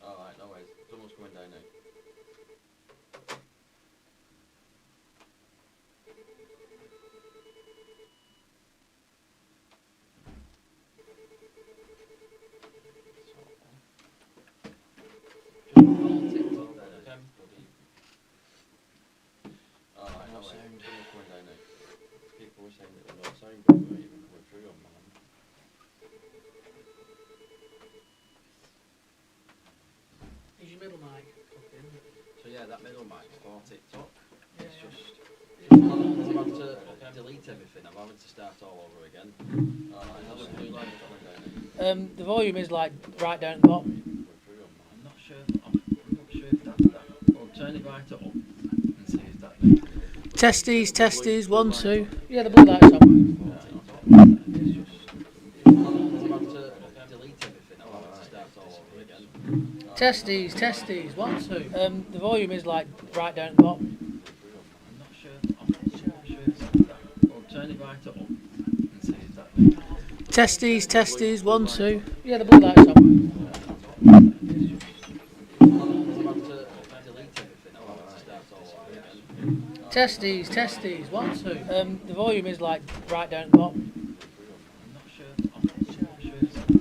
Alright, no worries. Someone's coming down now. Alright, no worries. Someone's coming down now. People were saying that there was no sound, but we weren't even coming through on mine. Is your middle mic cooking? So yeah, that middle mic for TikTok. Yeah. It's just I'm about to delete everything. I'm having to start all over again. Alright, another blue light coming down now. The volume is like right down at the bottom. Coming through on mine. I'm not sure if that's that. Well, turn it right up and see if that makes it. Testes, testes, 1, 2. Yeah, the blue light's on. Testes, testes, 1, 2. The volume is like right down at the bottom. I'm not sure if that. Well, turn it right up and see if that makes it. Testes, testes, 1, 2. Yeah, the blue light's on. Testes, testes, 1, 2. The volume is like right down at the bottom. I'm not sure if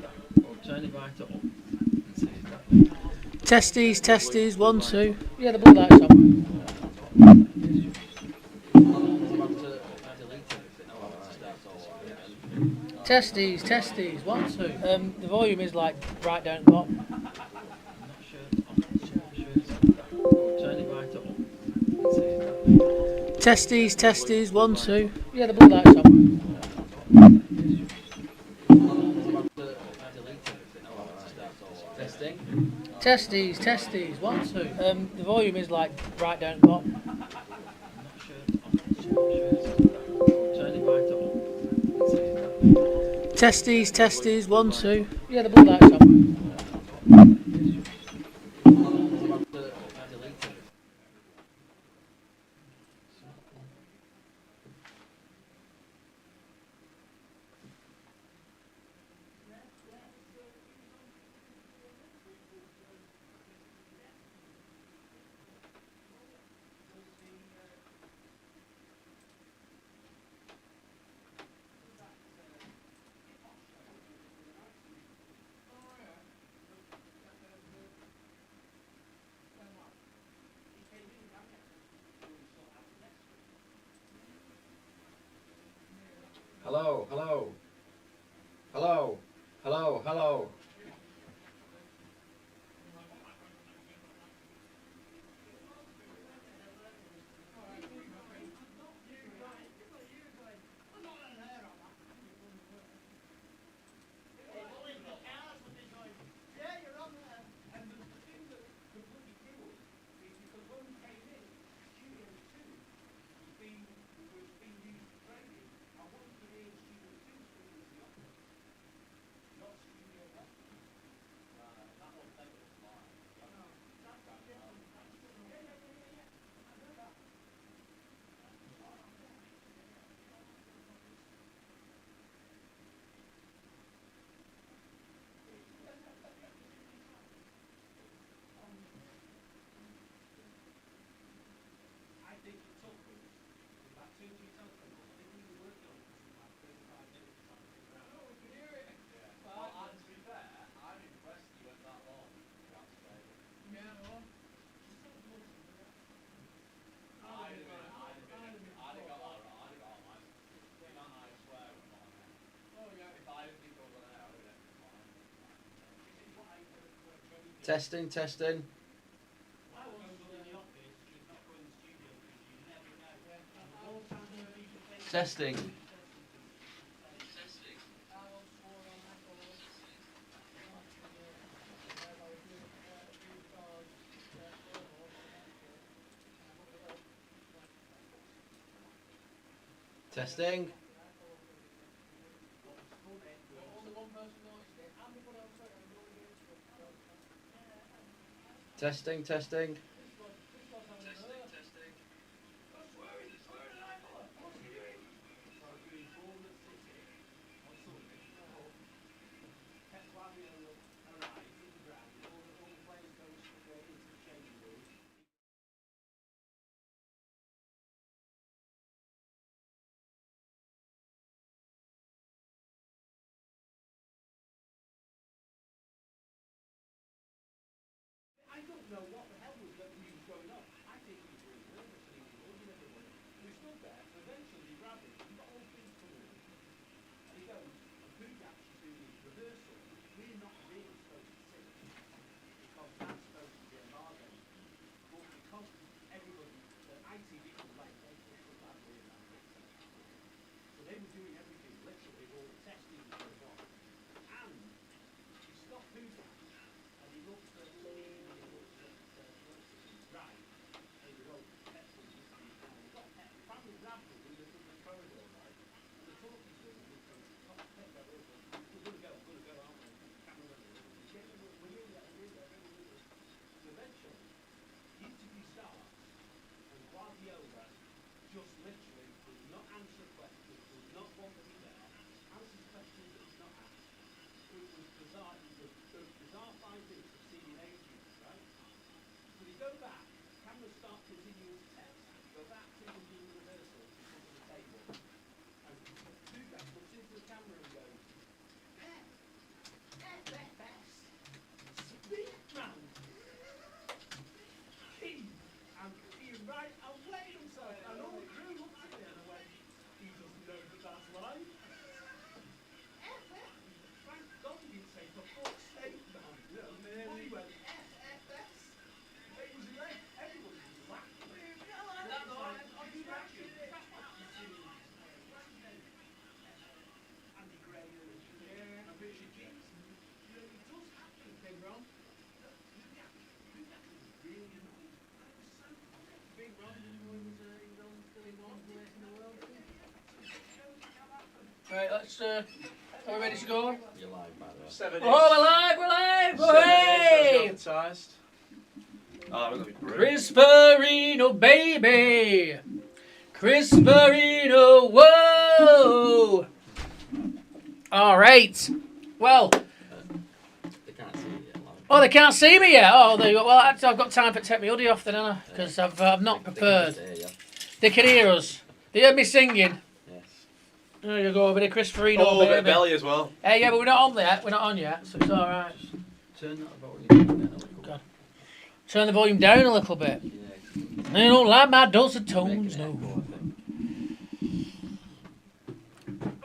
that. Well, turn it right up and see if that makes it. Testes, testes, 1, 2. Yeah, the blue light's on. Testes, testes, 1, 2. The volume is like right down at the bottom. I'm not sure if that. Well, turn it right up and see if that makes it. Testes, testes, 1, 2. Yeah, the blue light's on. Testing. Testes, testes, 1, 2. The volume is like right down at the bottom. I'm not sure if that. Well, turn it right up and see if that makes it. Testes, testes, 1, 2. Yeah, the blue light's on. Hello, hello. Hello, hello, hello. Testing, testing. Testing. Testing. Testing, testing. stood there, and eventually he grabbed it, and got all things coming in. And he goes, Bugatti is doing his rehearsal. We're not really supposed to sing, because that's supposed to be embargoed. But because everybody, the ITV was like, they put that way in that picture. So they were doing everything, literally, all the testing was going on. And he stopped Bugatti, and he looked at me, and he looked at right, and he goes, petrol used to be down. He got petrol, family grabbed him in the corridor, right? And they're talking to him, and he goes, oh, take that over. We're going to go, aren't we? Camera, we're in there, So eventually, the interview starts, and Guardiola just literally does not answer a question, does not want to be there, answers questions that he's not asked. It was bizarre. It was a bizarre 5 minutes of seeing agents, right? So you go back, cameras start continuing to test. You go back to the new rehearsal in front of the table, and two guys looks into the camera and goes, FFS, speak man. And he right outplayed himself, and all the crew looked at me and I went, he doesn't know that that's live. Thank God he didn't say, for fuck's sake, man. You know, and he went, FFS. It was like, everybody was laughing. That's like, Andy Gray and Richard Giggs. You know, it does happen, Big Ron. Really annoying. Big Ron didn't know he was still in one place in the world. Right, let's. Are we ready to go? You're live, by the way. 7 Oh, we're live! Hooray! advertised. Oh, we're going to be brilliant. Chris Farino, baby! Chris Farino, whoa! All right. Well, They can't see you yet, live. oh, they can't see me yet. Oh, there you go. Well, actually, I've got time to take my hoodie off then, haven't I? Because I've not prepared. They can hear us. They heard me singing. Yes. There you go, a bit of Chris Farino, Oh, a bit of baby. belly as well. Hey, yeah, but we're not on yet. We're not on yet, so it's all right. Turn that volume down a little. God. Turn the volume down a little bit. Yeah. They don't like my dulcet Making tones, it no. echo, I think.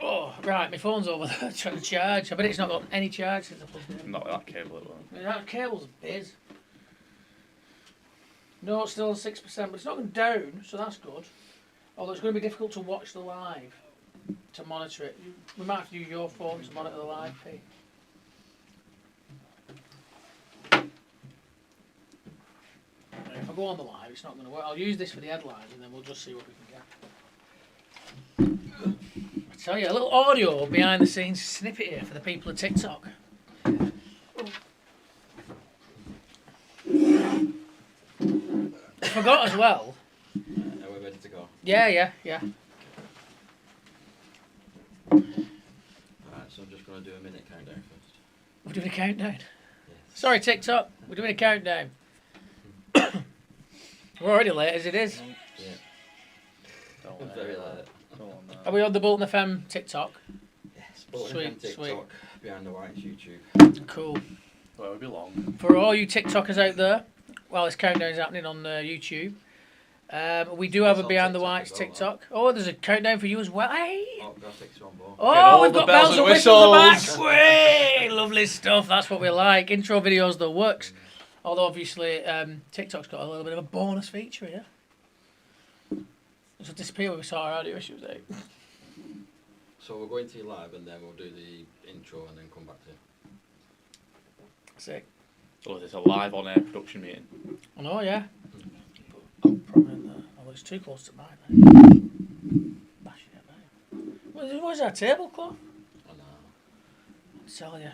Oh, right, my phone's over there trying to charge. I bet it's not got any charge since I plugged it in. Not with that cable at all. I mean, that cable's biz. No, it's still on 6%, but it's not going down, so that's good. Although it's going to be difficult to watch the live, to monitor it. We might have to use your phone to monitor the live feed. If I go on the live, it's not going to work. I'll use this for the headlines, and then we'll just see what we can get. I tell you, a little audio behind the scenes snippet here for the people of TikTok. I forgot as well. Are we ready to go? Yeah. Alright, so I'm just going to do a minute countdown first. We're doing a countdown. Yes. Sorry, TikTok. We're doing a countdown. We're already late as it is. Yeah. Don't Very late. Go on now. Are we on the Bolton FM TikTok? Yes. Bolton Sweet, FM TikTok, Behind the Whites YouTube. Cool. Well, it be long. For all you TikTokers out there, while this countdown is happening on YouTube, we do have It's a on Behind the TikTok Whites as well, TikTok. Oh, there's a countdown for you as well. Hey! Oh, graphics on board. Get Oh, all we've the got bells bells and and whistles at the whistles. back. Way! Lovely stuff. That's what we like. Intro videos that works. Although obviously TikTok's got a little bit of a bonus feature here. This will disappear when we sort our audio issues out. So we're going to you live and then we'll do the intro and then come back to you. Sick. Oh, there's a live on air production meeting. I know, yeah. Oh, probably in there. Oh, it's too close to mine. Bash it out. Where's our tablecloth? I know. I tell you.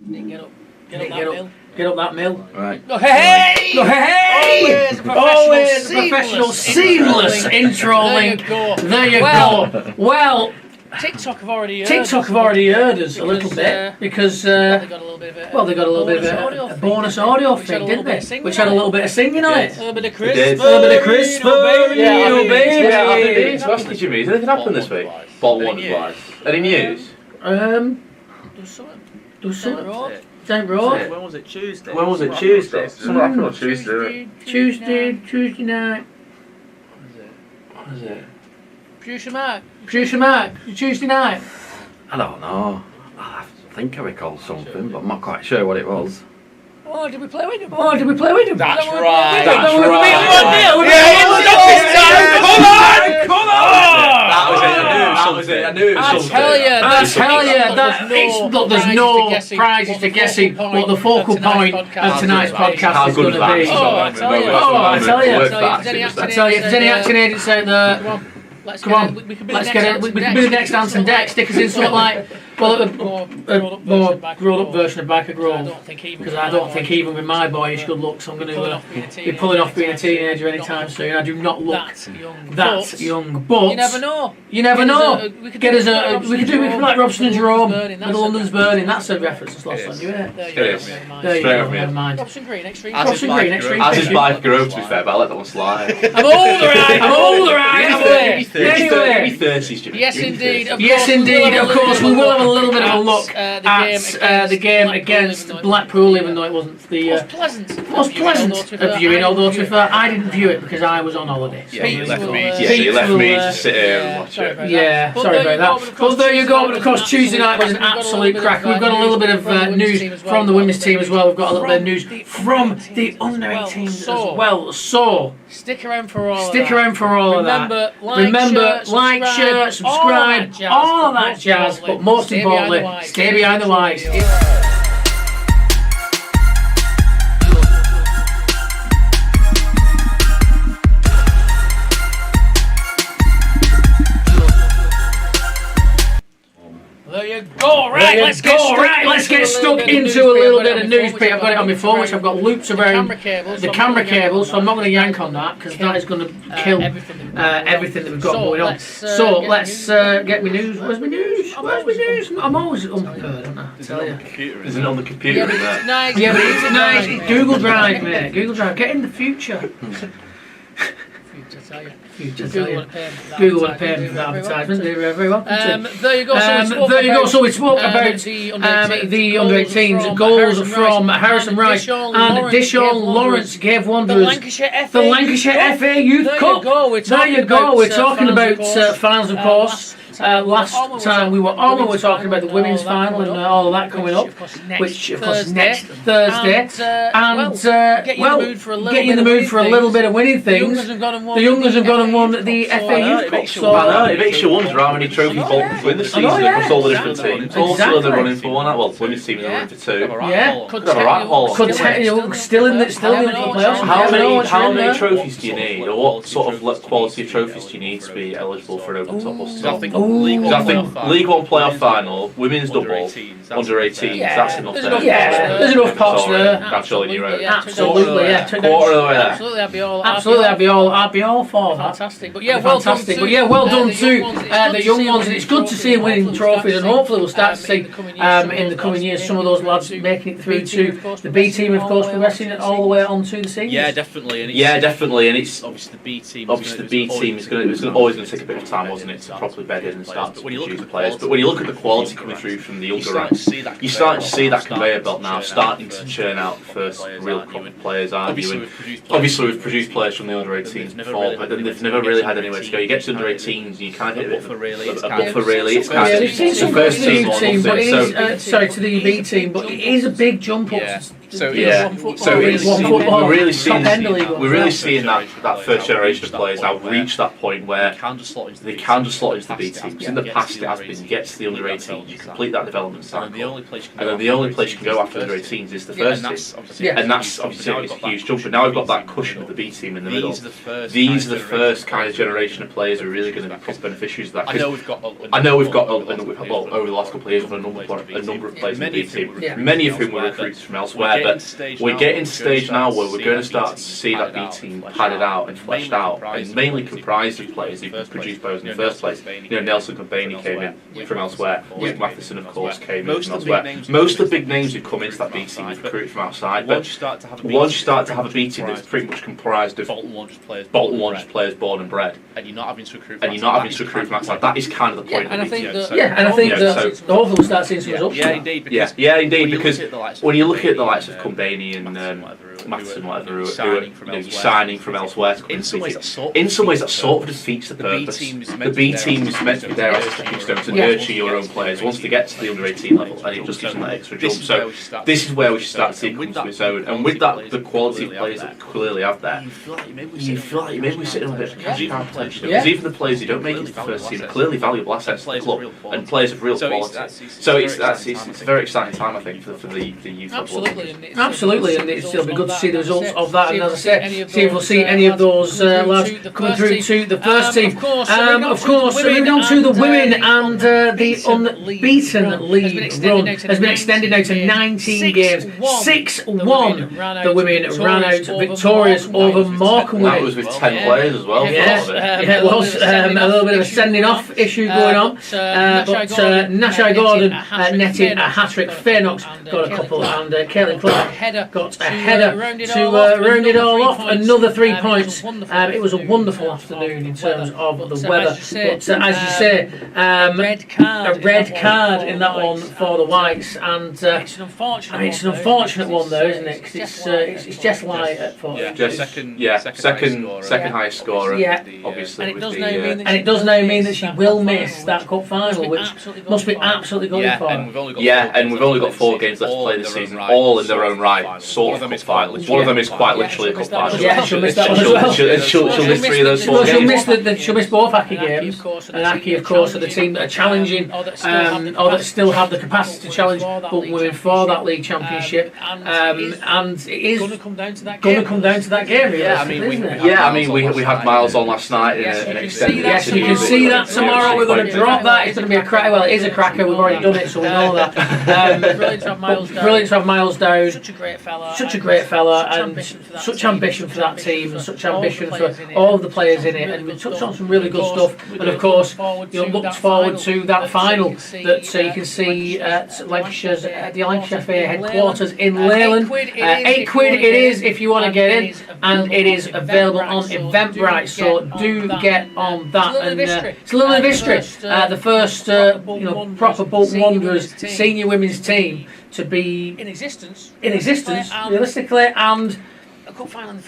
Nick, get up. Get Nick, up get that up. mill. Get up that mill. Right. Go hey! Go hey! Always a professional, seamless seamless intro There you link. go. There you Well, go. Well, TikTok have already heard. TikTok have already heard us a little Because, bit because Well, they got a little bit of a, they got a little bit of a bonus audio which had feed, a little didn't bit of they? singing Which had a on little bit of singing on They it. A little bit of They Chris. did. A little bit of Chris baby. Farino, baby. Yeah, I think they need to ask you, Jimmy. Has anything happened this week? Wise. Ball Any one news? wise. Any news? Do something. Do Down something. road. Down road. When was it? Tuesday? When was it? Tuesday. Something happened on Tuesday. Tuesday night. What is it? Producer Mark. Producer Mark, Tuesday night. I don't know. I think I recall something, but I'm not quite sure what it was. Oh, did we play with him? Oh, did we play with him? That's That's right. That's We're right. beating 1-0. We're Yeah, beating it's 1-0. not this time. Come on! Come on! That was it. That was it. I knew it was I something. tell you, I that's tell you, there's there's no prizes to guessing what the focal point of tonight's podcast How is good going was to be. that? Oh, I tell you. I tell you. Worth I that, tell you, actually, I tell you, if there's any acting agents out there, Come on. Let's come get on, it. We can be let's the get next it. We Anson can be the Deck. next Anson Deck. Stick us in something like, well, a more grown up version of Back of I Grove. don't think even Because I don't think even with my boyish good looks, I'm going to be pulling off being a teenager anytime soon. I do not look that young. But You never know. you never Get us know. a- we could Get do us like a. Robson We could do and it like Robson and Jerome. Burning, The London's Burning. That's a reference to Lost It Land, is. isn't it? There you It go. is. Never mind. There you Straight go. over Never here. mind. Robson Green, extreme. As Robson is Green, Mike extreme. Grove. As is Mike Grove, to be fair, but I let that one slide. I'm older, right? I'm older, right? Anyway, Maybe 30s, Jimmy. Yes, Maybe indeed. 30s. Yes, indeed. Of course, we will have a little bit of a look at the game against Blackpool, even though it wasn't the most pleasant of viewing. Although, to be fair, I didn't view it because I was on holiday. So. Yeah, you left me. Yeah, you left me Pete will, to sit here and watch it. Yeah, sorry about that. But there you go. But of course, Tuesday night was an absolute cracker. We've got a little bit of news from the women's team as well. We've got a little bit of news from the under 18s as well. So stick around for all. stick around for all of that. Remember, like, share, subscribe, all of that jazz. But most importantly, stay behind the whites. There you go. Right, let's get stuck into a little bit of news, Pete. I've got it on my phone, which I've got loops around the camera cables, so I'm not going to yank on that because that is going to kill everything that we've got going on. So let's get me news. Where's my news? Where's my news? I'm always unprepared, aren't I? I tell you. Isn't it on the computer? Yeah, but isn't it? it's nice. Yeah, but it's nice. Google Drive, mate. Google Drive. Get in the future. Google would pay me for that advertisement. They're very welcome to. There you go. So we spoke about the under 18s goals from Harrison Rice and Dishon Lawrence gave Wanderers the Lancashire FA Youth Cup. There you go. We're talking about finals, of course. Last time we were on, we were talking about the women's final and all of that coming up, which of course next Thursday. And get you in the mood for a little bit of winning things. The Youngers have gone and won the FA Youth Cup. So I know, it makes you wonder how many trophies Bolton win this season across all the different teams. Also, they're running for one. Well, women's team is running for two. Yeah. Could have a rat hole. Still in the playoffs. How many trophies do you need, or what sort of quality of trophies do you need to be eligible for an open top or I think still? League I think One League One playoff final, women's double, under 18s, that's enough there. Yeah, there's enough pots there. That's all in your own. Absolutely, yeah. Quarter of the way there. Absolutely, I'd be all for that. Fantastic. But yeah, well done to the young ones, and it's good to see them winning trophies, and hopefully we'll start to see in the coming years some of those lads making it through to the B team, and of course progressing it all the way on to the seniors. Yeah, definitely. And it's obviously the B team. Obviously, the B team is always going to take a bit of time, wasn't it, to properly bed in and start to produce players. But when you look at the quality coming through from the younger ranks, you're starting to see that conveyor belt now starting to churn out the first real proper players, aren't you? And obviously, we've produced players from the under 18s before, but they've never really had anywhere to go. You get to the under 18s, and you kind of hit a buffer. Really, it's kind of We've seen some the good first to the team, youth team, but it wasn't it? is to the B team, but it is a big jump up. So we're really seeing that that first generation of players now reach that point where they can just slot into they can just slot into the B teams. In the past, it has been you get to the under 18s, you complete that development cycle, and then the only place you can go after under 18s is the first team. And that's obviously it's a huge jump. But now we've got that cushion of the B team in the middle. These are the first kind of generation of players who are really going to be beneficiaries of that. I know we've got over the last couple of years, we've had a number of players in the B team, many of whom were recruited from elsewhere. But we're getting to the stage now where we're going to start to see that B team padded out and fleshed out, and mainly comprised of players who produced players in the first place. You know, Nelson Company came in from elsewhere. Luke Matheson, of course, came in from elsewhere. Most of the big names who come into that B team were recruited from outside. But once you start to have a B team that's pretty much comprised of Bolton Wanderers players born and bred, and you're not having to recruit from outside, that is kind of the point of the B team. I think that hopefully we'll start seeing some results. Yeah, indeed. Because when you look at the likes likes of Kumbani and Matheson, whatever, who are signing from elsewhere to come in some ways that sort of defeats the purpose. The B team is meant to be there as a stepping stone to nurture your own players once they get to the under 18 level, and it just gives them that extra jump. So this is where we should start to see it come to its own, and with that, the quality of players that we clearly have there, you feel like maybe we're sitting on a bit of cash cow potential, because even the players who don't make it to the first team are clearly valuable assets to the club and players of real quality. So it's a very exciting time, I think, for the youth level. Absolutely, and it'll be good to see the results of that. And as I say, see if we'll see any of those lads coming through to the first team. Of course, moving on to the women, and the unbeaten league run has been extended now to 19 games. 6-1. The women ran out victorious over Morecambe. That was with 10 players as well. Yeah, it was a little bit of a sending off issue going on, but Nashai Gordon netted a hat-trick. Fair Knox got a couple, and Caitlin Clark got a header to round it all off. Another 3 points. It was a wonderful afternoon in terms of the weather, but as you say, a red card in that one for the Whites, and it's an unfortunate one though, isn't it? Because it's just light at 40. Second highest scorer. Obviously. And it does now mean that she will miss that cup final, which must be absolutely gutting for her. And we've only got 4 games left to play this season, all in their own right, sort of cup finals. One of them is quite literally a cup final. Yeah, she'll miss that one as well. She'll miss 3 of those 4 games. She'll miss both Aki games, and Aki, of course, are the team that are challenging, or that still have the capacity to challenge Bolton Women for that league championship, and it is going to come down to that game. I mean, we had Miles on last night in an extended. Yes, you can see that tomorrow. We're going to drop that. It's going to be a cracker. Well, it is a cracker. We've already done it, so we know that. Brilliant to have Miles down. Such a great fella, and such ambition for that team, and such ambition for all of the players in it. And we touched on some really good stuff. And of course, looked forward to that final that you can see at Lancashire's the Lancashire Fair headquarters in Leyland. £8 it is if you want to get in, and it is available on Eventbrite. So do get on that. And it's a little bit of history. The first proper Bolton Wanderers senior women's team to be in existence realistically, and a cup final in the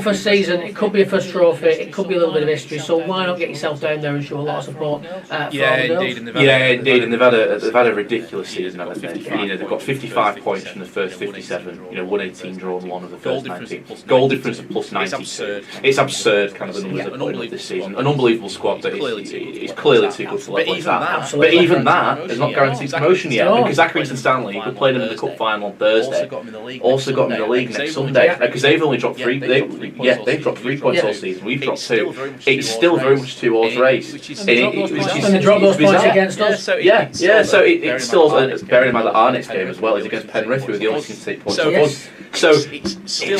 first season. It could be a first trophy. It could be a little bit of history. So why not get yourself down there and show a lot of support? Indeed. And they've had a ridiculous season. Haven't they? They've got 55 points from the first 57. 118 drawn, 1 of the first 19. Goal difference of plus 92. It's absurd, kind of the numbers they're putting up this season. An unbelievable squad that is clearly too good to let like that. But even that is not guaranteed promotion yet, because Accrington Stanley, who played them in the cup final on Thursday, also got them in the league next Sunday. Because they've only dropped 3. They've dropped 3 points all season. We've dropped 2. It's still very much a 2-horse race. And they dropped those points against us. So it's still, bearing in mind that our next game as well is against Penrith, who are the only team to take points off us. So it's still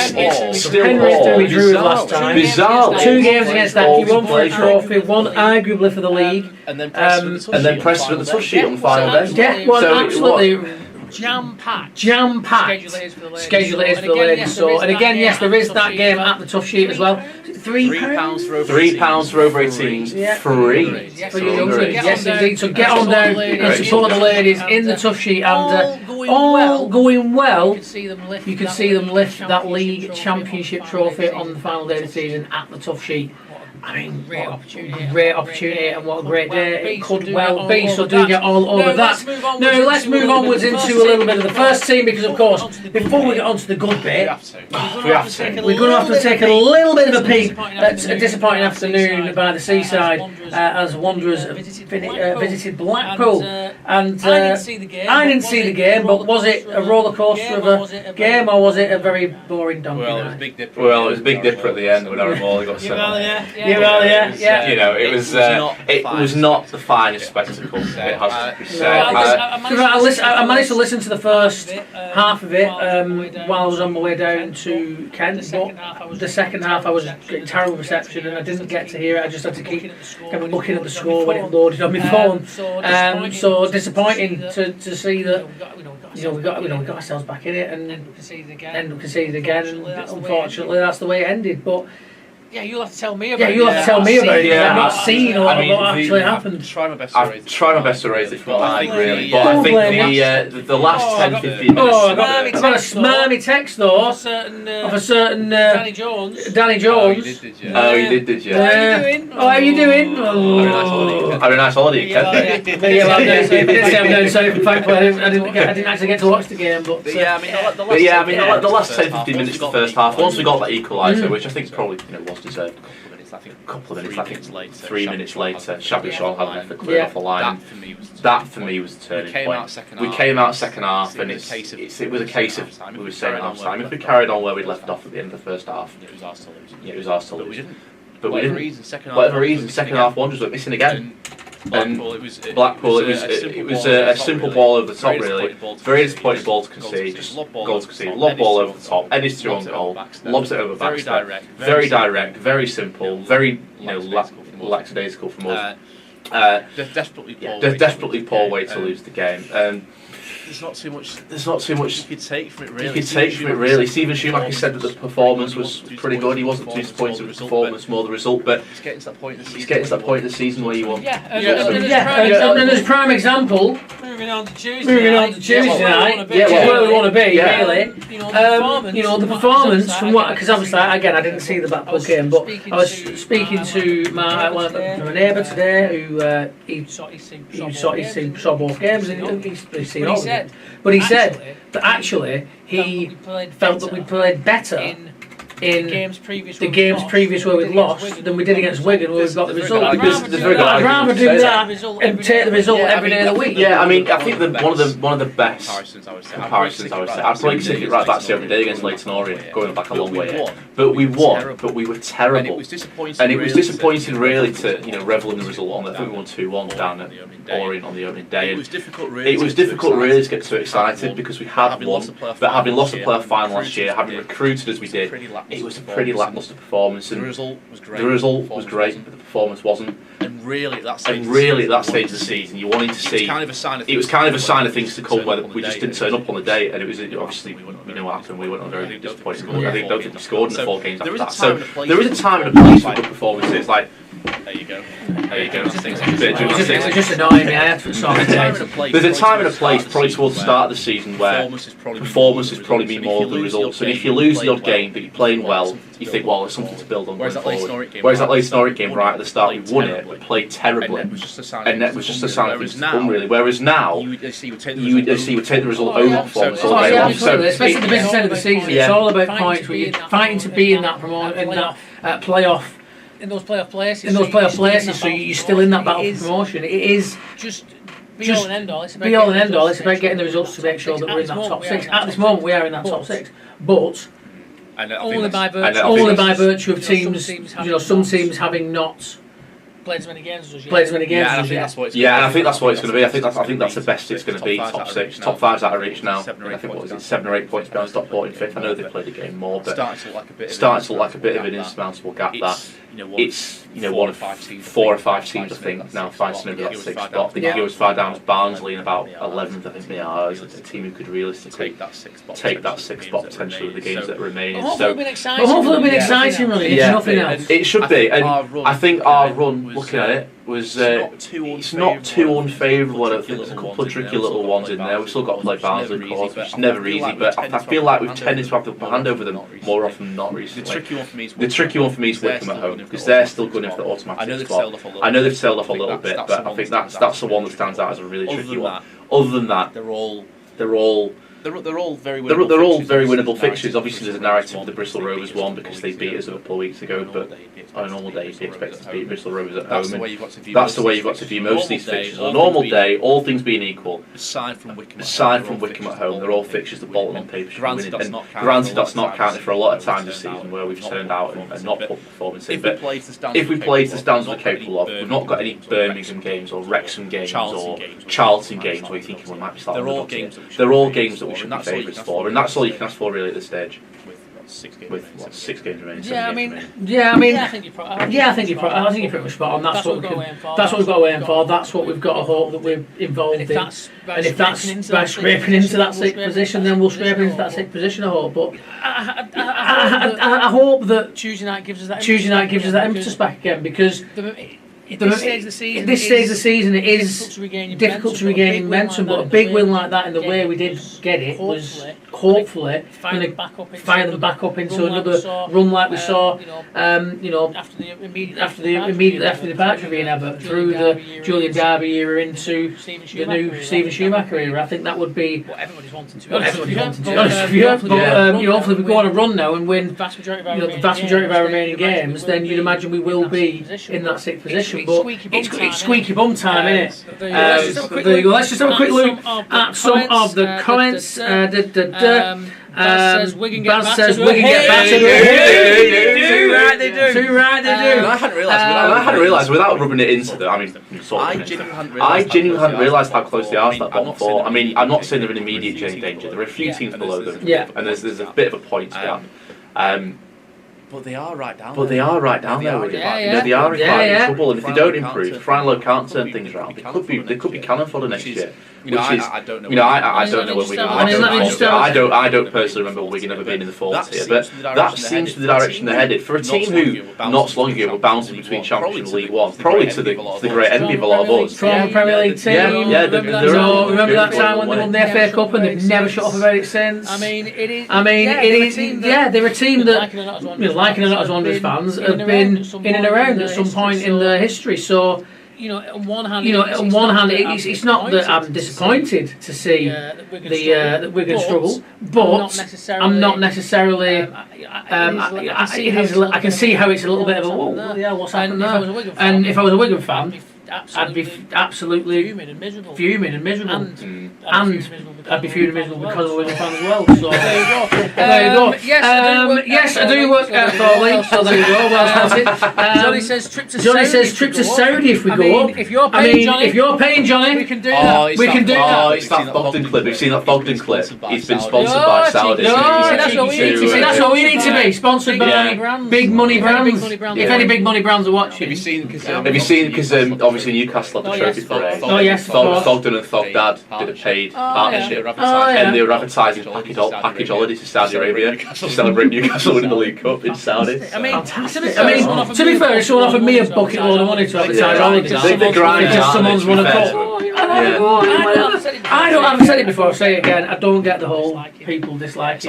Penrith, we drew last time. Bizarre. 2 games against that. One for a trophy, one arguably for the league, and then Preston at the touch sheet on the final day. Yeah, well, absolutely. Jam-packed. Schedule it is for the ladies. So, and again, yes, there is that game at the tough sheet as well. £3 for over 18s. Free. Yes, indeed. So get on down and support the ladies in the tough sheet, and all going well. You can see them lift that league championship trophy on the final day of the season at the tough sheet. I mean, great opportunity, and what a great day it could well be. So do get all over that. Now let's move onwards into a little bit of the first team, because of course, before we get on to the good bit, we're going to have to take a little bit of a peek at a disappointing afternoon by the seaside as Wanderers visited Blackpool. And I didn't see the game, but was it a roller coaster of a game, or was it a very boring donkey night? It was a big dipper at the end when Aaron Morley got sent off. It was not the finest spectacle. It has to be said. I managed to listen to the first half of it while I was on my way down to Kent. But the second half, I was getting terrible reception, and I didn't get to hear it. I just had to keep kind of looking at the score when it loaded on my phone. So disappointing to see that. We got ourselves back in it, and then we conceded again. And unfortunately, that's the way it ended. But Yeah, you'll have to tell me about Yeah, it. you'll have to tell me about it. Yeah, I've not seen what actually happened. Try my best to raise I've it. tried my best to raise it from But I mine, think really, the, but I Don't think blame the last Oh, 10, I got- 15 minutes. Oh, of I've it- got a smarmy text though Of a certain Danny Jones. Danny Oh, Jones. you did you? Oh, you did you? How are you doing? Oh, how you doing? Very nice holiday. Had a nice holiday, Yeah, Ken. yeah. Yeah, well, I didn't say I'm going to thankfully I didn't actually get to watch the game, but But yeah, I mean, the But yeah, I mean, last the last 10, half, 15 minutes of the once we first half, once we got that equaliser, Mm. which I think probably was deserved. a couple of minutes, three I think minutes later, 3 minutes later, Shabby Shabby Shaw Shaw had an effort cleared Yeah. off the line. That for me was the turning That for me was the turning came point. out second We half. came out second half, It and was a case of- it was a case of half-time. we If were we saying carried on half time. where If we we carried on where we left off at the end of the first half, It was ours to lose. it was ours to But we lose. didn't. But we Whatever didn't. reason, second half. Whatever reason, second half Wanderers were missing again. Blackpool, it was a simple ball over the top, really. Very disappointing ball to concede. Just goal to concede. Lob ball over the top. Eddie's through on goal. Lobs it over Baxter. Very direct. Very simple. Very lackadaisical from us. Desperately poor way to lose the game. There's not too much. There's not too much You could take from it, really. you could take from it, really. Stephen Schumacher said that the performance was pretty good. He wasn't too disappointed with the performance, more the result, but It's getting to that point in the season. he's getting to that point in the season where you want. Yeah, and yeah, and as a prime example, moving on to Tuesday night, yeah, where we want to be, Yeah. really. The performance from what, because obviously, again, I didn't see the Blackpool game, but I was speaking to my neighbour today who he saw both games and he's seen all of them. But he said that actually he felt that we played better in the games previous where we'd lost than we did against Wigan where we've got the result. I'd I'd rather do that and take the result every day of the week. Yeah, I mean, I think one of the best comparisons I would say. I'd probably stick it right back to the other day against Leyton Orient, going back a long way. But we won, but we were terrible. And it was disappointing, really, to revel in the result on the 3-1-2-1 down at Orient on the opening day. It was difficult, really. To get so excited because we had won, but having lost the playoff final last year, having recruited as we did, it was a pretty lacklustre performance. The And result was great. the result was great, but the performance wasn't. And really, at that And stage, really, at that stage of the season, you wanted to see. It was kind of a sign of things to come where we just didn't turn up on the day, and it was obviously we know what happened. We went on very disappointing. I think don't think we scored in the 4 games after that. So there is a time and a place for good performances. Like There you go. It was just annoying me. I had to sort it out. there's a time and a place, probably towards the start of the season, where performance has probably been more of the results. And if you lose the odd game, but you're playing well, you think, well, there's something to build on going forward. Whereas that Leyton Orient game right at the start, we won it, but played terribly, and that was just a sign of things to come, really. Whereas now, you would see would take the result over performance all Oh, day yeah, long. absolutely. Especially at the business end of the season, Yeah. it's all about points. Where you're fighting to be in that playoff. in those playoff places. In those playoff places, so you're still in that battle for promotion. It is Just be all and end all. It's about be all and end all. It's about getting the results to make sure that we're in that top 6. At this moment, we are in that top 6, but only by virtue of teams. Some teams having not played as many games as us. played as many games as us yet. And I think that's what it's going to be. I think that's the best it's going to be. Top 6, top 5's out of reach now. I think what was it, 7 or 8 points behind Stockport in 5th. I know they've played the game more, but starting to look like a bit of an insurmountable gap. That it's one of 4 or 5 teams I think now fighting over that 6th spot. I think it goes as far down as Barnsley and about 11th. I think they are as a team who could realistically take that 6th spot potentially with the games that remain. So But hopefully it'll be exciting, really. It's nothing else. it should be, and I think our run, looking at it, was it's not too unfavourable. I don't think there's a couple of tricky little ones in there. We've still got to play Barnsley, of course, which is never easy, but I feel like we've tended to have the upper hand over them more often than not recently. The tricky one for me is Wickham at home, because they're still going in for the automatic spot. I know they've sailed off a little bit, but I think that's the one that stands out as a really tricky one. Other than that, they're all very winnable fixtures. Obviously, there's a narrative of the Bristol Rovers one because they beat us a couple of weeks ago, but on a normal day, you'd be expected to beat Bristol Rovers at home. That's the way you've got to view most of these fixtures. On a normal day, all things being equal, aside from Wickham at home, they're all fixtures that Bolton on paper should win. And granted, that's not counted for a lot of times this season where we've turned out and not put performance in. But if we play to the standards we're capable of, we've not got any Birmingham games or Wrexham games or Charlton games where you're thinking we might be slightly underdogs here. They're all games that we should be favourites for, and that's all you can ask for really at this stage. With 6 games remaining. I think you're pretty much spot on. That's what we've got to aim for. That's what we've got to hope that we're involved in. And if that's by scraping into that 6th position, then we'll scrape into that 6th position, I hope. But I hope that Tuesday night gives us that. impetus back again, because at this stage of the season, it is difficult to regain momentum, but a big win like that in the way we did get it was hopefully going to fire them back up into another run like we saw. After the immediate departure of Ian Abbott, through the Julian Darby era into the new Stephen Schumacher era. I think that would be what everybody's wanting to. Hopefully we go on a run now and win the vast majority of our remaining games. Then you'd imagine we will be in that sixth position. But it's squeaky bum time, innit? There you go. Let's just have a quick look at some of the comments. Baz says Wigan get battered. Too right they do. I hadn't realised without rubbing it into the. I mean, I genuinely hadn't realised how close they are to that bottom four. I mean, I'm not saying they're in immediate danger. There are a few teams below them, and there's a bit of a points gap. But they are right down there. They are in trouble, and if they don't improve, if Ryan Lowe can't turn things around, they could be cannon fodder next year. I don't know. I don't know when Wigan. I don't personally remember Wigan ever being in the fourth tier, but that seems to be the direction they're headed. For a team who not so long ago were bouncing between Championship and League One, probably to the great envy of a lot of us. Former Premier League team. Remember that time when they won the FA Cup and they've never shut off about it since. I mean, it is. They're a team that, like it or not as Wanderers fans, have been in and around at some point in their history. So, on one hand, it's not that I'm disappointed to see that Wigan struggle, but I'm not necessarily. I can see how it's a little bit of a what's happened there. And if I was a Wigan fan, I'd be absolutely fuming and miserable. And I'd be fuming and miserable because of a Wigan fan as well. So there you go. Yes, I do work at Thorley. So there you go. Well spotted. Johnny says trip to Saudi if we go. If you're paying Johnny, we can do that. It's that Bogdan clip. We've seen that Bogdan clip. He's been sponsored by Saudi. That's what we need to be. Sponsored by big money brands. If any big money brands are watching. Have you seen? Because obviously Newcastle had the trophy parade. Thogden and Thogdad did a paid partnership, and they were advertising package holidays to Saudi Arabia to celebrate Newcastle winning the League Cup in Saudi. I mean, to be fair, if someone offered me a bucket load of money to advertise holidays, because someone's won a cup. I haven't said it before. I'll say it again. I don't get the whole people disliking.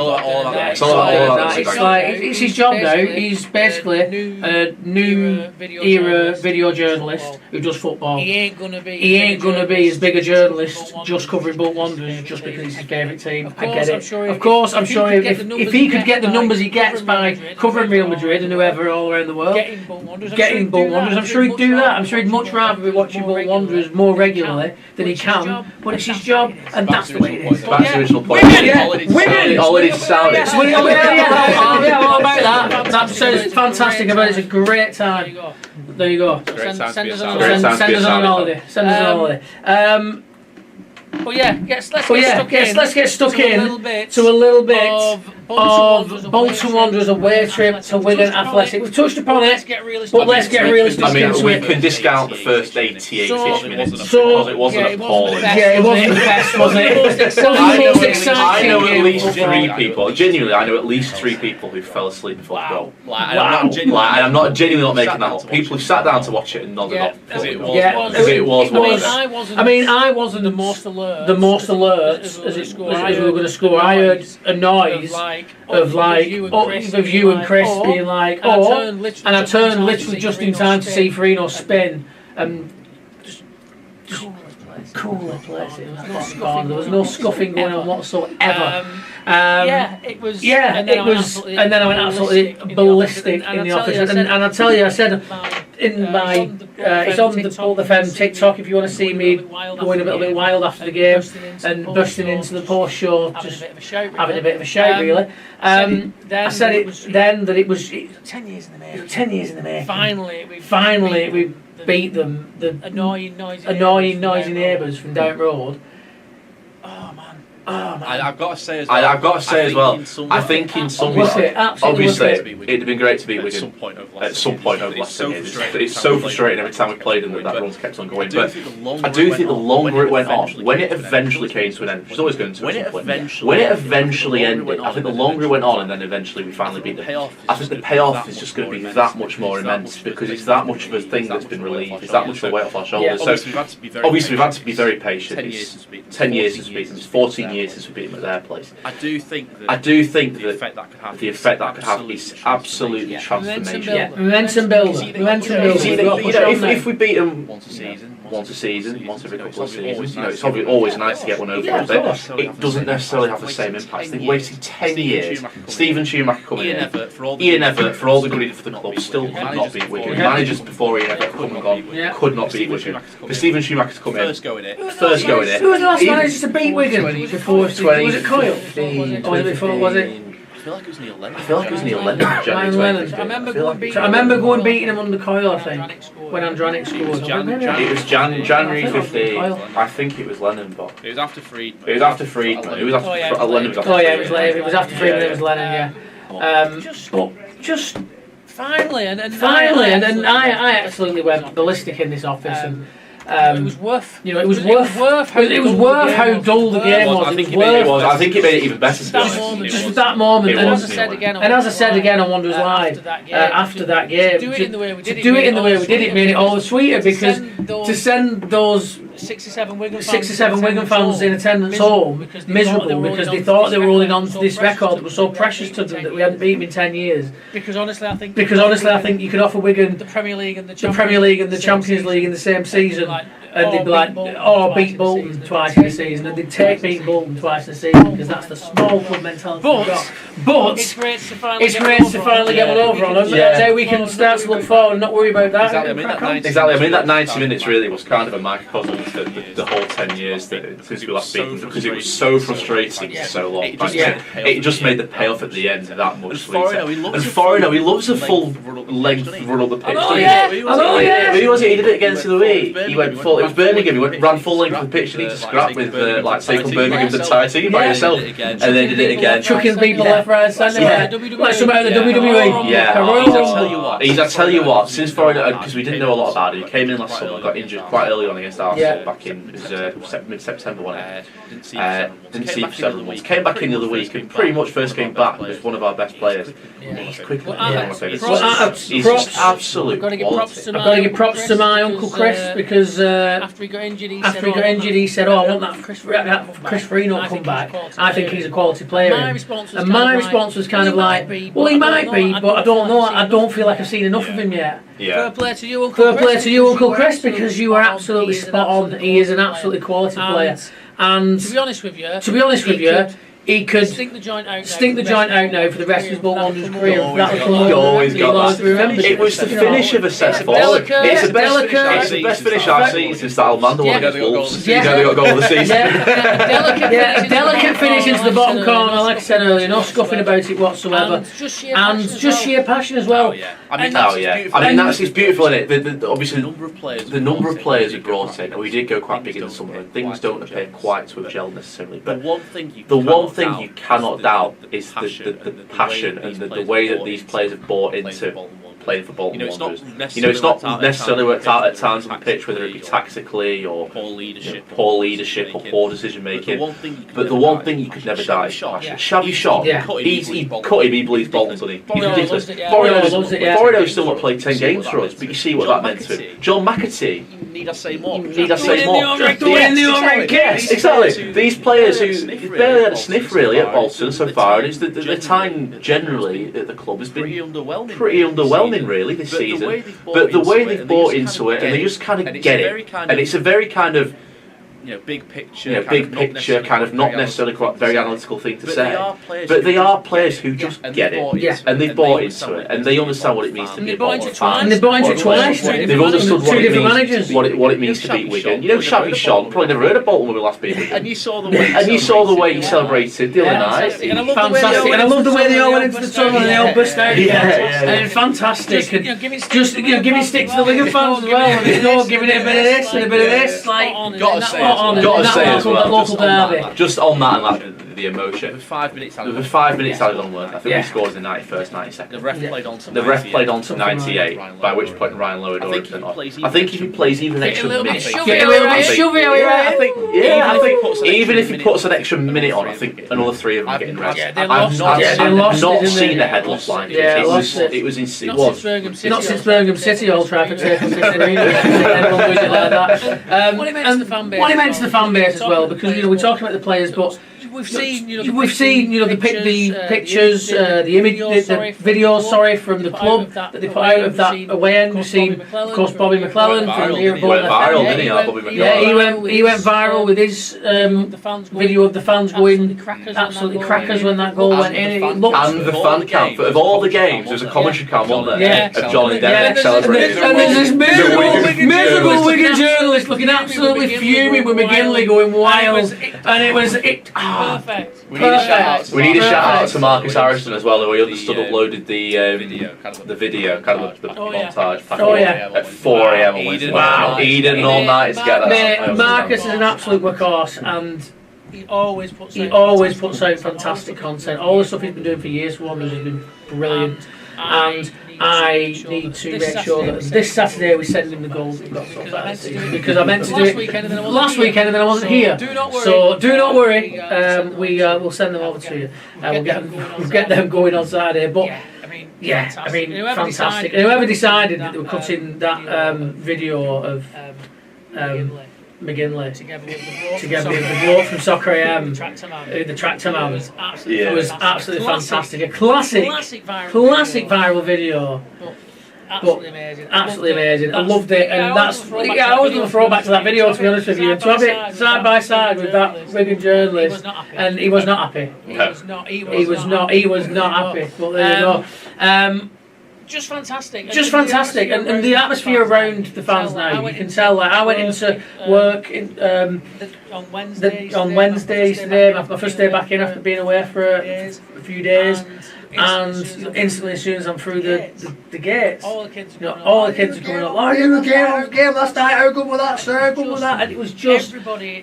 It's his job now. He's basically a new era video journalist who does football. He ain't gonna be as big a journalist just covering Bolton Wanderers just because it's his favourite team. I get it. Of course, I'm sure if he could get the numbers he gets by covering Real Madrid and whoever all around the world, getting Bolton Wanderers, I'm sure he'd do that. I'm sure he'd much rather be watching Bolton Wanderers more regularly than he can. But it's his job, and that's the way it is. Back to the original point. Women! Holidays to Saudi. All about that. That sounds fantastic. It's a great time. There you go. Send us on holiday. But let's get stuck in to a little bit of Bolton Wanderers away trip to Wigan Athletic. We've touched upon it, but let's get realistic. I mean, we can discount the first 88-ish minutes because it wasn't appalling. Yeah, it wasn't the best, was it? I know at least 3 people. Genuinely, I know at least 3 people who fell asleep before the goal. I'm not genuinely not making that up. People who sat down to watch it and nodded off because it was. I mean, I wasn't the most alert as we were going to score. I heard a noise of you and Chris being like, and I turned literally just in time to see Farino spin and just cooler place. It was not scuffing. There was no scuffing going on whatsoever. It was. And then I went absolutely ballistic in the office. And I tell you, I said in my it's on the Bolt FM TikTok if you want to see me going a little bit wild after the game and bursting into the post show, just having a bit of a shout really. I said it then that it was 10 years in the making. 10 years in the making. Finally, we beat them. The annoying, noisy neighbours from down road. I've got to say as well. I think in some Was ways, it? Absolutely obviously, was it? it'd have been great to beat At Wigan some point over at some point over the last 10 years. frustrating. It's so frustrating every time we played them that run's kept on going. I do But think I do think the longer it went on, when it eventually came to an end, which is always going to, When at it some point, eventually when it ended, eventually I think the ended, I think the longer it went on and then eventually we finally beat them, I think the payoff is just going to be that much more immense because it's that much of a thing that's been relieved. It's that much of a weight off our shoulders. So obviously we've had to be very patient. 10 It's years since we beat them. 10 years since we beat them. It's 14 years since we beat them at their place. I do think I do think the that effect that could have the effect that could have is absolutely transformational. Yeah, momentum builder. Momentum It's builder. either, We've got to push on if we beat them once a season, once every couple of seasons, it's obviously always nice to get one over Yeah, a of bit. course. It doesn't necessarily have the same impact. I think waiting 10 years, Stephen Schumacher coming Ian in, Everett, for all the Ian Everett, for all the good he did for the club, still could not beat Wigan. Yeah. Managers before Ian Everett come and gone Yeah. could not beat Wigan. For Stephen Schumacher to come in, first go in it. first go in it. Who was the last even manager to beat Wigan before? Was it Coyle? Or was it before? Was it? I feel like it was Neil Lennon. I feel like it was Neil Lennon in January Ryan Lennon. 2015. I remember feel like- I remember going beating him under Coyle, I think, when Andranik scored. It was January 15. I think it was Lennon, but It was after Friedman. it was after Friedman. It was after Lennon was after Oh yeah, it was Friedman. It was after Freeman. It was Lennon. Yeah. But just Finally, and I absolutely went ballistic in this office, and it was worth. you know, it was worth how dull the game was. I It think was it made it worth was. I think it made it even better. To be That honest. moment. It just was. that moment. It And was. as I said again on Wanderers Live, after that game, to do it in the way we did to do it in the way we did it made it all the sweeter because to send those 6 or 7 Wigan fans in attendance home miserable because they thought they were holding on to this record that was so precious to them that we hadn't beat them in 10 years. Because honestly, I think you could offer Wigan the Premier League and the Champions League in the same season, and they'd be like, beat Bolton twice in the season, and they'd take beat Bolton twice in the season because that's the small club mentality we've got. But it's great to finally get one over on them. So we can start to look forward and not worry about that. Exactly. I mean that 90 minutes really was kind of a microcosm of the whole 10 years since we last beat them because it was so frustrating for so long. It just made the payoff at the end that much sweeter. And Foreigner, he loves a full length run up the pitch. Who was it? He did it against the other week. He went full. It was Birmingham. He ran full length of the pitch and he just scrapped with like Saquon Birmingham the tie team by yourself, and then did it again. Chucking people left, right, centre, like some out of the WWE. Yeah, I tell you what. Since Foreigner, because we didn't know a lot about it, he came in last summer, got injured quite early on against Arsenal back in mid-September, wasn't it? Didn't see him for 7 months. Came back in the other week and pretty much first came back was one of our best players. He's quickly one of my favourites. He's just absolute quality. I've got to give props to my Uncle Chris because after he got injured, he said, "Oh, I want that Chris Freno come back. I think he's a quality player." And my response was kind of like, "Well, he might be, but I don't know. I don't feel like I've seen enough of him yet." Fair play to you, Uncle Chris, because you are absolutely spot on. He is an absolutely quality player. And to be honest with you, he could stink the joint out now for the rest of his Bolton Wanderers career. He always got that. It was the finish of a set forward. It's the best finish I've seen since that Almanda one against Wolves. He got goal of the season. Delicate finish into the bottom corner, like I said earlier, no scuffing about it whatsoever, and just sheer passion as well. I mean, it's beautiful, isn't it? Obviously, the number of players we brought in, and we did go quite big in the summer, and things don't appear quite to have gelled necessarily. But the one thing you cannot doubt is the passion and the way that these players have bought into playing for Bolton Wanderers. It's not necessarily worked out at times on the pitch, whether it be tactically or poor leadership or poor decision making. But the one thing you could never doubt is passion. Xavi Shot, he believes Bolton, doesn't he? He's ridiculous. Borino's still not played 10 games for us, but you see what that meant to him. John McAtee. Need I say more? Exactly. These players who barely had a sniff really at Bolton so far, and it's the time generally at the club has been pretty underwhelming really this season. But the way they've bought into it, and they just kind of get it, and it's a very kind of big picture, kind of not necessarily quite very analytical thing to say. But they are players who just get it, and they've bought into it, and they understand what it means to be a Bolton fan. And they've bought into it twice. They've understood what it means to beat Wigan. Xavi Shot, probably never heard of Bolton when we last beat Wigan. And you saw the way he celebrated the other night. Fantastic, and I love the way they all went into the tunnel and they all burst out. And fantastic. Just giving stick to the Wigan fans as well. And there's no giving it a bit of this and a bit of this. Like, gotta say, on in Gotta that say as well, local derby. just on that and like the emotion. With 5 minutes There added were on. 5 minutes added on work. I think Yeah. he scores in the 91st, 92nd. The ref Yeah. played on to The ref 98. played on to Something like 98, that. by which point Ryan Lowe had I already think turned if he off. plays I think if he plays even an Get a extra little bit minute, shovey, Get a little bit right? shovey, are we right? I think, Even yeah, I if he think puts an even extra if he minute puts an on, extra minute on, I think another 3 of them I've getting been- rest. Yeah, they I've lost not, it. Yeah, they I've lost not it, didn't seen they? a headless like Yeah, it. It lost was, it. it was insane. Not It since was. Birmingham City. Not since Birmingham City, Old Trafford Circle City Arena. Everyone lose it like that. What it meant to the fan base What it as meant to the well. fan base as well, because we're talking about the players, but We've seen, we've seen, the pictures, the image, the video, from the club that they put out of that away end. We've seen, of course, Bobby McClellan from here at He went Bolton viral, FM. didn't he, Bobby McClellan? Yeah, he went viral with his video of the fans going absolutely crackers when that goal went in. It looked And the fan camp of all the games, there's a commentary camp on there Yeah. of John and Derek Yeah. celebrating. And there's this Wigan miserable journalist. Wigan journalist looking absolutely fuming with McGinley going wild. And it was Perfect. We need a shout out. We need a shout out to Perfect. Marcus Harrison as well, who I understood The, uploaded the video, kind of the Oh, yeah. montage package Oh, yeah. at 4 a.m. on Wednesday. Eden Wow, all night. Eden all night to get that. Mate, Marcus is an absolute workhorse, and He always puts out fantastic content. All the stuff he's been doing for years for Wanderers has been brilliant. And I need to make sure that this Saturday we send him the goals we've got so far this season, because I meant to do it last weekend and then I wasn't here. So do not worry. We'll send them over to you. We'll get them going on Saturday. But yeah, I mean, fantastic. And whoever decided that they were cutting that video of McGinley together with the bloke from Soccer AM, the Tractor Man, it was absolutely fantastic. A classic viral video. Absolutely amazing. Absolutely amazing. I loved it, and I always love a throwback to that video, to be honest with you. And to have it side by side with that Wigan journalist, and he was not happy. He was not happy. Well, there you go. Just fantastic. Just fantastic, and the atmosphere around the fans now, you can tell. Like, I went into work on Wednesday today, my first day back in after being away for a few days, and instantly as soon as I'm through the gates, all the kids are coming up. Oh, you were game last night. How good was that, sir? How good was that? And it was just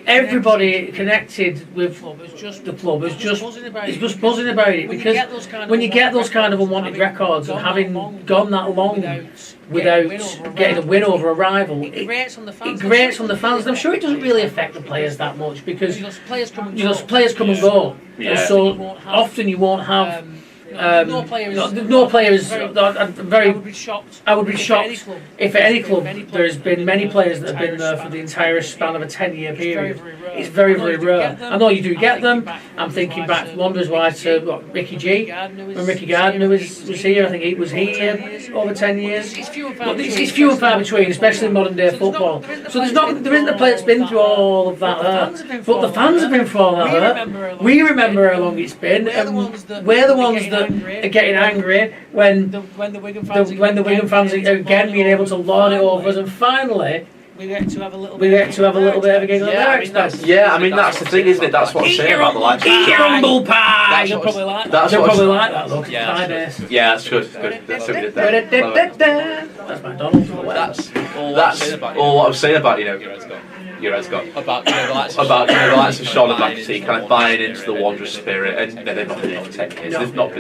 everybody connected with the club. It's just buzzing about it, because when you get those kind of unwanted records and having gone that long without getting a win over a rival, it grates on the fans. And I'm sure it doesn't really affect the players that much, because players come and go. Yeah. And so often you won't have. No players. I would be shocked if at any club there's been many players that have been there for the entire span of a 10-year period. It's very, very rare. I know you do get them. I'm thinking back Wanderers wise to Ricky G. When Ricky Gardner was here, I think he was here over 10 years. But it's few and far between, especially in modern day football. So there isn't a player that's been through all of that. But the fans have been through all that. We remember how long it's been. We're the ones that are getting angry when the Wigan fans are again being able to lord it over us, and finally we get to have a little bit of a giggle at their expense. Yeah, I mean that's the thing, isn't it? That's what I'm saying about the likes. Eat your humble pie. You'll probably like That's You'll what probably like that look. Yeah, Yeah, that's good. That's good. That's McDonald's. all what I'm saying about your head's got About the likes of Sean and McAtee kind of buying into the Wanderers spirit, and they've not been here for 10 years. They've not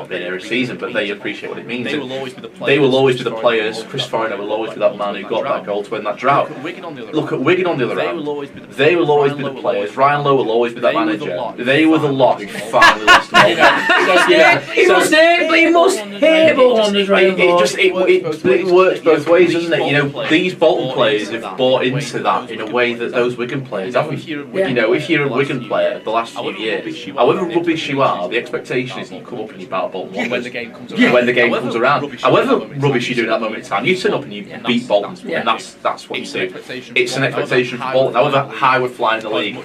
been here a season, but they appreciate what it means. They will always be the players. They will always be the players. Chris Foreigner will always be that man who got that goal to win that drought. Look at Wigan on the other hand. They will always be the players. Ryan Lowe will always be that manager. They were the lot who finally lost the ball. He must hate Wanderers, Ryan Lowe. It works both ways, doesn't it? You know, these Bolton players have bought into that in a way that those Wigan players haven't. You know, if you're a Wigan player the last few years, however rubbish you are, the expectation is you come up and you battle Bolton Wanderers when the game comes around. When the game comes around. However rubbish you do at that moment in time, you turn up and you beat Bolton, and that's what you do. It's an expectation for Bolton. However high we're flying in the league,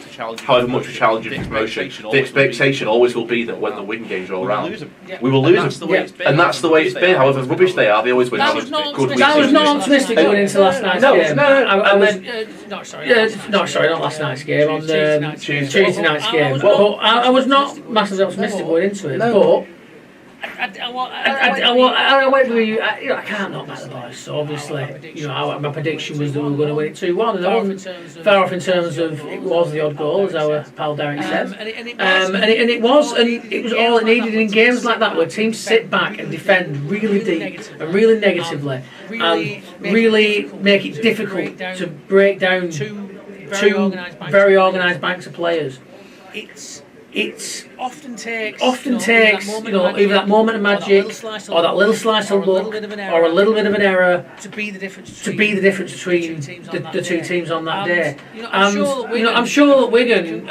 however much we're challenging for promotion, the expectation always will be that when the Wigan games roll around, we will lose them. And that's the way it's been. However rubbish they are, they always win. I was not optimistic going into last night's game. No, sorry, not last night's game. On Tuesday night's game. But I was not massively optimistic going into it. But I went with you. I can't knock back the boys. So obviously, my prediction was that we were going to win it 2-1, and I wasn't far off in terms of it was the odd goal, as our pal Derek says. And it was all it needed in games like that, where teams sit back and defend really deep and really negatively, and really make it difficult to break down two very organised banks of players. It often takes either that moment of magic or that little slice of luck or a little bit of an error to be the difference between the two teams on that day. I'm sure that Wigan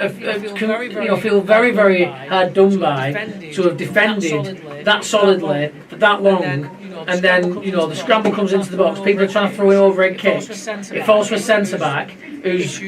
feel very, very hard done by to have defended that solidly for that long, and then the scramble comes into the box. People are trying to throw in overhead kicks. It falls for a centre back who's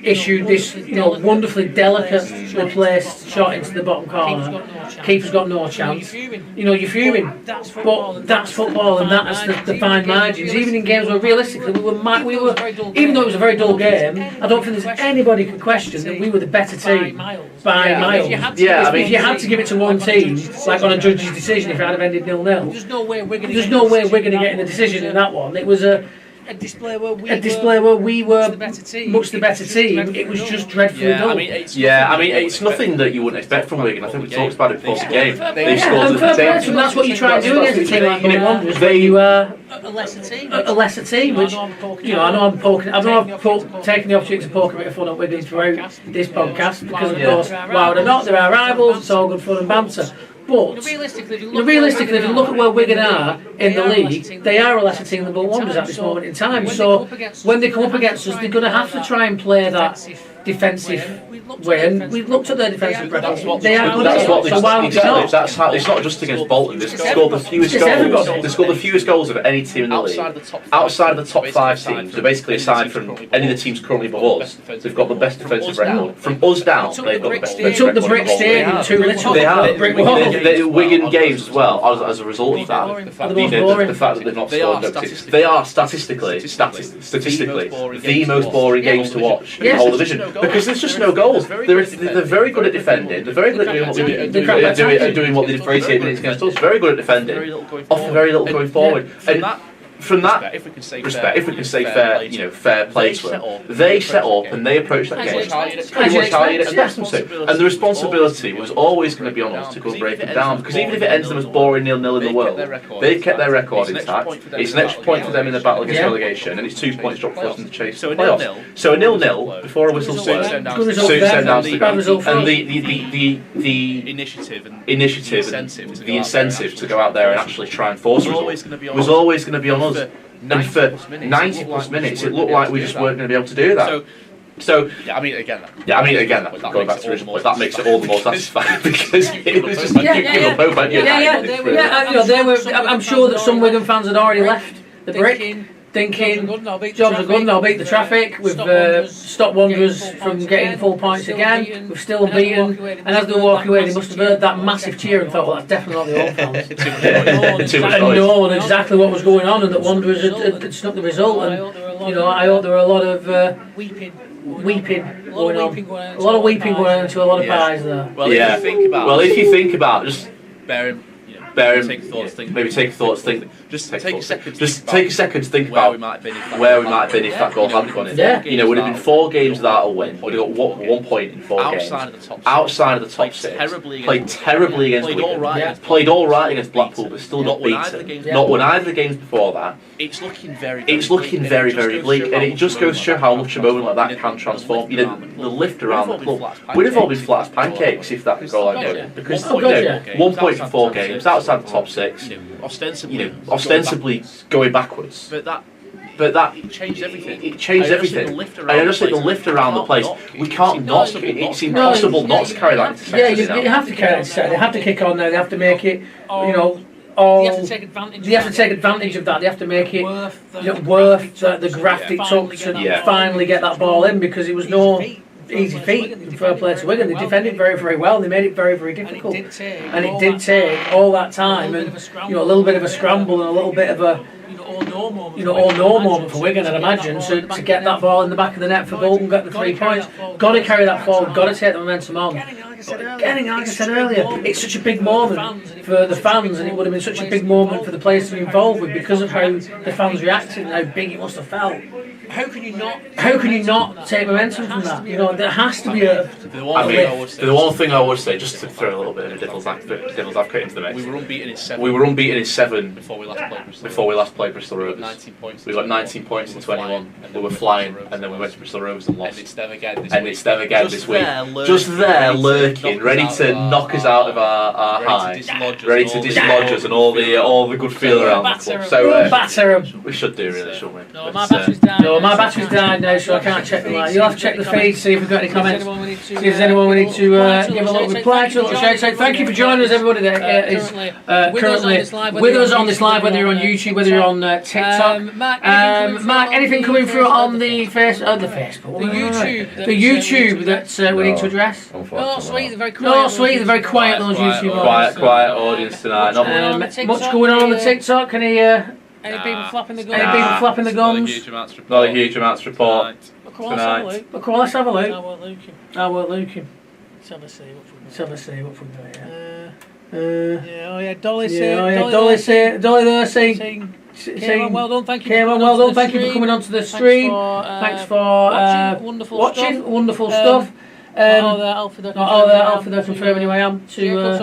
issued this wonderfully delicately placed shot into the bottom corner. Keeper's got no chance. You're fuming. But that's football, and that's the fine margins. Even in games where realistically we were, even though it was a very dull game, I don't think there's anybody could question that we were the better team by miles. If you had to give it to one team, like on a judge's decision, if it had ended 0-0, there's no way we're going to get in the decision in that one. It was a display where we were much the better team. It was just dreadfully dull. It's nothing that you wouldn't expect from Wigan. I think we talked about it before the game. They scored at the team. That's what you try and do against a team like Bolton Wanderers. You are a lesser team, which I know I'm taking the opportunity to poke a bit of fun at Wigan throughout this podcast, because of course, while they're not, they're our rivals. It's all good fun and banter. But realistically, if you look at where Wigan are in the league, they are a lesser team than Bolton Wanderers at this moment in time. So when they come up against us, they're going to have to try and play that defensive way. And we've looked at their defensive record. They are good at it. So why would they not? It's not just against Bolton. They've scored the fewest goals. They've scored the fewest goals of any team in the league. Outside of the top 5 teams, so basically aside from any of the teams currently above us, they've got the best defensive record. From us down, they've got the best defensive record. They took the brick stadium too literally. They have. The Wigan games as well, as a result of that. The fact that they've not scored no goals. They are statistically the most boring games to watch in the whole division, because there's just no goals. They're very good at defending. They're very good at doing what they did for 88 minutes against us. Very good at defending. Often very little going forward. And from that respect, if we can say fair play to them, they set up and they approached that game pretty much how you'd expect them to. And the responsibility was always going to be on us to go break it down, because even if it ends them as boring 0-0 in the world, they've kept their record intact. It's an extra point for them in the battle against relegation, and it's 2 points dropped for us in the chase for playoffs. So a 0-0 before a whistle's blown, soon send down to the ground. And the initiative and the incentive to go out there and actually try and force a result was always going to be on us. And for 90 plus minutes, it looked like we just weren't going to be able to do that. So going back to the original point, that makes it all the more satisfying, because it was just like you give up hope, and they were. I'm sure that some Wigan fans had already left the brick, thinking jobs are good and I'll beat the traffic. We've stopped Wanderers from getting full points again. We've still unbeaten. And as they were walking away, they must have heard that massive cheer and thought, well, that's definitely not the home fans. And known exactly what was going on, and that Wanderers had snuck the result. And I hope there were a lot of weeping going on. A lot of weeping going on to a lot of pies there. Well, if you think about just take a thought to think. Just take a second to think about where we might have been if that goal hadn't gone in. It would have been 4 games without a win. We'd have got 1 point in 4 games. Outside of the top 6. Played terribly against Wigan. Played all right against Blackpool, but still not beaten. Not won either of the games before that. It's looking very bleak, and it just goes to show how much a moment like that can transform. The lift around the club would have all been flat as pancakes if that could go like that. Because 1 point from 4 games outside the top 6. Ostensibly going backwards. But that it changed everything. It changed everything. And I just think the lift around the place, we can't not. It's impossible not to carry that into Saturday. Yeah, you have to carry that into Saturday. They have to kick on now. They have to make it. They have to take advantage of that. They have to make it worth the graft it took to finally get that ball in, because it was no easy feat. And fair play to Wigan. They defended very, very well. They made it very, very difficult. And it did take all that time, and a little bit of a scramble and a little bit of a all no moment for Wigan, I'd imagine, to get that ball in the back of the net for Bolton, get the 3 points. Got to carry that forward. Got to take the momentum on. Again, like I said earlier, it's such a big moment for the fans, and it would have been such a big moment for the players to be involved with because of how the fans reacted and how big it must have felt. How can you not take momentum from that? There has to be a. The one thing I would say, just to throw a little bit of a devil's advocate into the mix. We were unbeaten in 7 before we last played Bristol Rovers. 19 points. We got 19 points in 21. We were flying, and then we went to Bristol Rovers and lost. And it's them again this week. Just there, lurking, ready to knock us out of our high, ready to dislodge us and all the good feel around the club. So batter them. We should do, really, shouldn't we? No, my battery's down. No, my battery's died now, so I can't check the line. You'll have to check the feed, see if we've got any comments. See if there's anyone we need to give a little reply to, a little shout out. Thank you for joining us, everybody that is currently with us on this live, whether you're on YouTube, whether you're on TikTok. Mark, anything coming through on the Facebook? The YouTube that we need to address? No, sweet, they're very quiet. Those YouTube quiet audience tonight. Much going on the TikTok? Any people flapping the guns? Not a huge amounts to report tonight. But come on, let's have a look. I won't look him. Let's have a see what we've got here. Dolly there saying. Well done, thank you. Well done, thank you for coming onto the stream. Thanks for watching wonderful stuff. Alfie, they're confirming who I am. Jacob,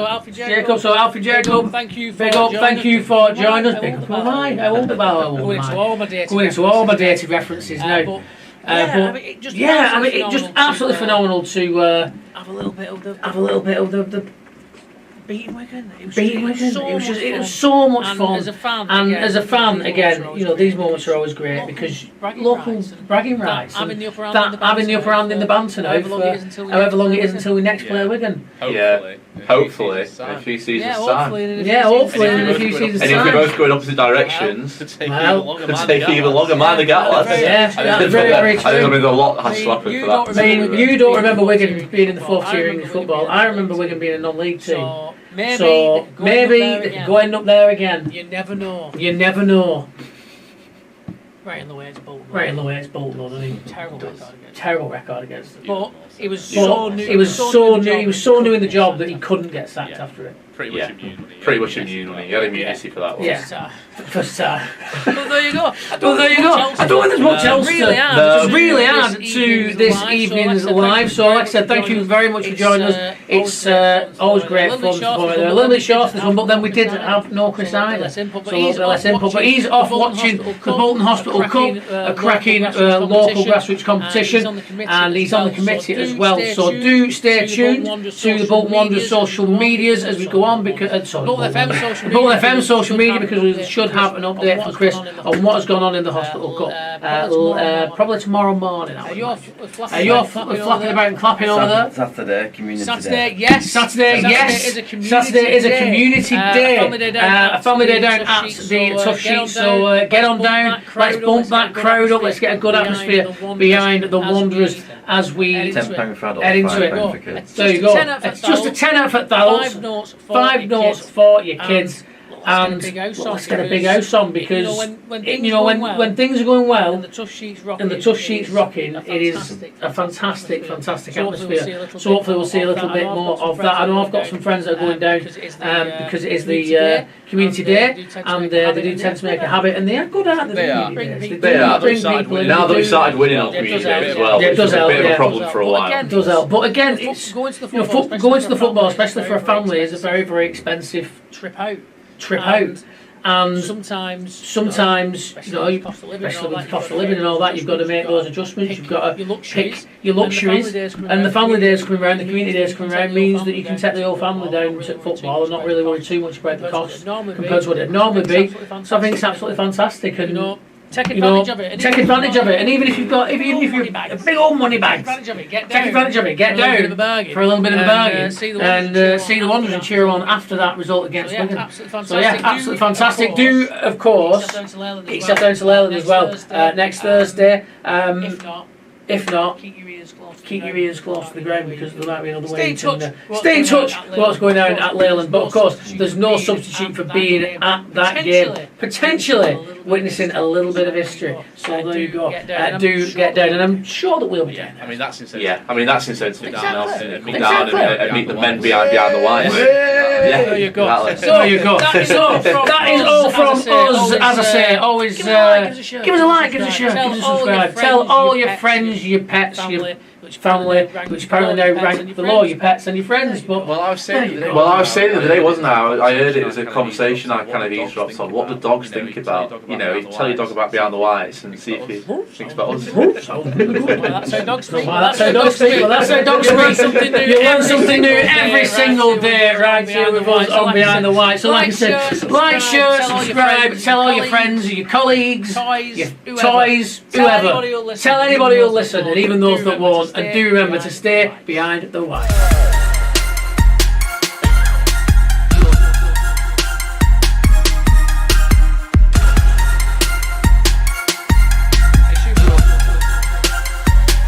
Alfie Jacob. Thank you for joining us. Big up, I won't about going into all my dated references now. It just absolutely phenomenal to have a little bit of the beating Wigan. It was so much fun. As a fan, again, these moments are always great because local bragging rights. Having the upper hand in the banter now for however long it is until we next play Wigan. Hopefully, in a few seasons' time. Hopefully in a few seasons' time. And if we both go in opposite directions, could take even longer. Mind the gap, lads. That's very true. I think there's a lot has to happen for that. I mean, you don't remember Wigan being in the 4th tier English football. I remember Wigan being a non-league team. So maybe they could go end up there again. You never know. Right in the way it's Bolton. Though, doesn't he? Terrible record against them. But he was so new. He was so new in the job that he couldn't get sacked after it. Pretty much immune, wasn't he? He had immunity for that one. Yeah. First time. Well, there you go. I don't think there's much else to really add to this evening's live. So, like I said, thank you very much for joining us. It's always great fun. A little bit short this one, but then we did have no Chris either. So a little bit less input. But he's off watching the Bolton Hospital Cup, a cracking local grassroots competition, and he's on the committee as well. So do stay tuned to the Bolton Wanderers social medias as we go on. Bolton FM social media, because we should have an update from Chris on what has gone on in the Hospital Cup probably tomorrow morning. Are you flapping about and clapping over there? Saturday, community day. Yes. Saturday is a community day. A family day down at the Tough Sheet. So get on down. Let's bump that crowd up. Let's get a good atmosphere behind the Wanderers as we head into it. There you go. It's just a tenner for adults. 5 notes for your kids. And let's get a big house on, because when things are going well and the Tough Sheet's rocking, it is a fantastic atmosphere. So hopefully we'll see a little bit more of that. I know I've got some friends that are going down because it is the community day, and they do tend to make a habit, and they are good at it. They are. Now that we've started winning on community day as well, it does help. It's a bit of a problem for a while. It does help, but again, it's going to the football, especially for a family, is a very, very expensive trip out. And sometimes especially with the cost of living and all that, you've got to make those adjustments. You've got to pick your luxuries, and the family days coming around, the community days coming around, means that you can take the whole family down to football and not really worry too much about the cost compared to what it'd normally be. So I think it's absolutely fantastic, and take advantage of it. And even if you're a big old money bag, take advantage of it. Get down for a little bit of a bargain, and see the Wanderers and cheer them on after that result against Wigan. So yeah, absolutely fantastic. Do of course, it's down to Leyland as well next Thursday. If not, keep your ears close. keep your ears close to the ground because there might be another way. Stay in touch. Stay in touch with what's going on at Leyland. But of course, there's no substitute for being at that game. Potentially witnessing a little bit of history. So there you go. Do get down, and I'm sure that we'll be down. I mean, that's incentive. Yeah, I mean that's incentive. Exactly. Meet down and meet the men behind the wires. Yeah, there you go. Exactly. So there you go. So that is all from us. As I say, always give us a like, give us a share, give us a subscribe. Tell all your friends, your pets, your family, which apparently now rank below your pets and your friends. But Well, I was saying the other day, wasn't I? I heard it was a conversation I kind of eavesdropped on. What the dogs think about, you know, you tell your dog about behind the wires and see if he thinks about us. That's how dogs speak. that's how dogs speak. Well, that's how dogs speak. You learn something new every single day right here with us on Behind the White. So like I said, like, share, subscribe, tell all your friends, your colleagues, your toys, whoever. Tell anybody who'll listen, and even those that won't. And do remember to stay behind the wire.